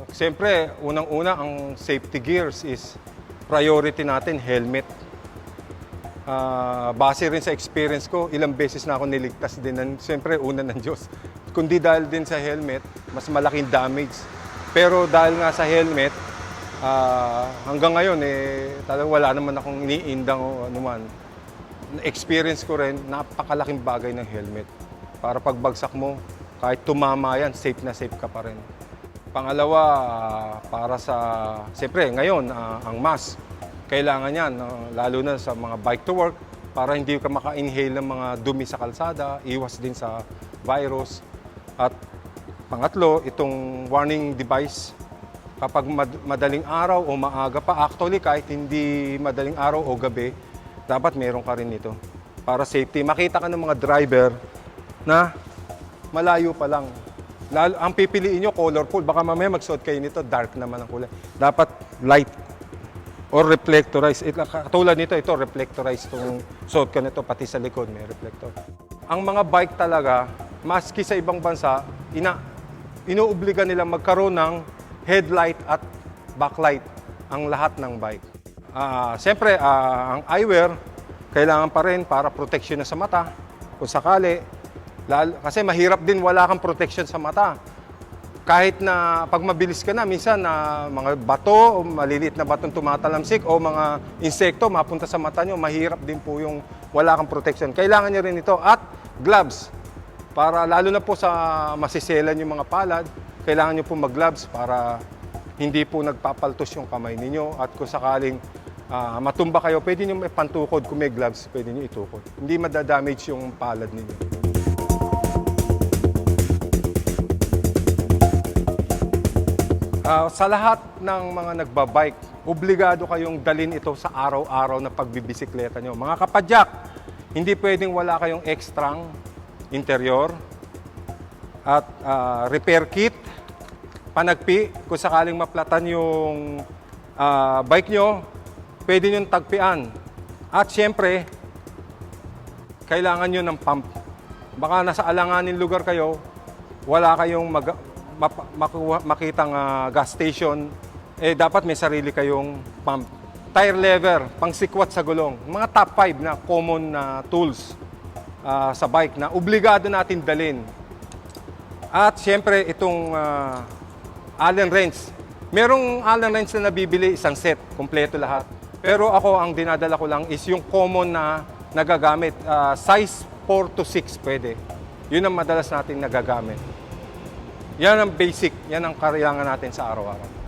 Siyempre, unang-una, ang safety gears is priority natin, helmet. Base rin sa experience ko, ilang beses na ako niligtas din. Siyempre, una ng Diyos. Kundi dahil din sa helmet, mas malaking damage. Pero dahil nga sa helmet, hanggang ngayon, talagang wala naman akong iniindang o anuman. Experience ko rin, napakalaking bagay ng helmet. Para pagbagsak mo, kahit tumama yan, safe na safe ka pa rin. Pangalawa, para sa, siyempre ngayon, ang mask, kailangan yan, lalo na sa mga bike to work, para hindi ka maka-inhale ng mga dumi sa kalsada, iwas din sa virus. At pangatlo, itong warning device, kapag madaling araw o maaga pa, actually kahit hindi madaling araw o gabi, dapat meron ka rin ito. Para safety, makita ka ng mga driver na malayo pa lang. Ang pipiliin nyo, colorful. Baka mamaya magsuot kayo nito, dark naman ang kulay. Dapat light or reflectorized. Katulad nito, ito reflectorized itong suot ko nito, pati sa likod may reflector. Ang mga bike talaga, maski sa ibang bansa, inuobliga nila magkaroon ng headlight at backlight ang lahat ng bike. Siyempre, ang eyewear, kailangan pa rin para protection na sa mata. Kung sakali, kasi mahirap din wala kang protection sa mata. Kahit na pag mabilis ka na, minsan mga bato, maliliit na batong tumatalamsik o mga insekto mapunta sa mata nyo, mahirap din po yung wala kang protection. Kailangan nyo rin ito. At gloves, para lalo na po sa masiselan yung mga palad, kailangan nyo po mag-gloves para hindi po nagpapaltos yung kamay ninyo. At kung sakaling matumba kayo, pwede nyo may pantukod. Kung may gloves, pwede nyo itukod. Hindi madadamage yung palad ninyo. Sa lahat ng mga nagbabike, obligado kayong dalhin ito sa araw-araw na pagbibisikleta nyo. Mga kapadyak, hindi pwedeng wala kayong extrang interior at repair kit, panagpi, kung sakaling maplatan yung bike nyo, pwede nyo tagpian. At siyempre, kailangan nyo ng pump. Baka nasa alanganin lugar kayo, wala kayong makitang gas station, dapat may sarili kayong pump. Tire lever, pang sikwat sa gulong. Mga top 5 na common na tools sa bike na obligado natin dalhin. At siyempre, itong Allen wrench. Merong Allen wrench na nabibili, isang set, kompleto lahat. Pero ako, ang dinadala ko lang is yung common na nagagamit. Size 4 to 6 pwede. Yun ang madalas natin nagagamit. Yan ang basic, yan ang kailangan natin sa araw-araw.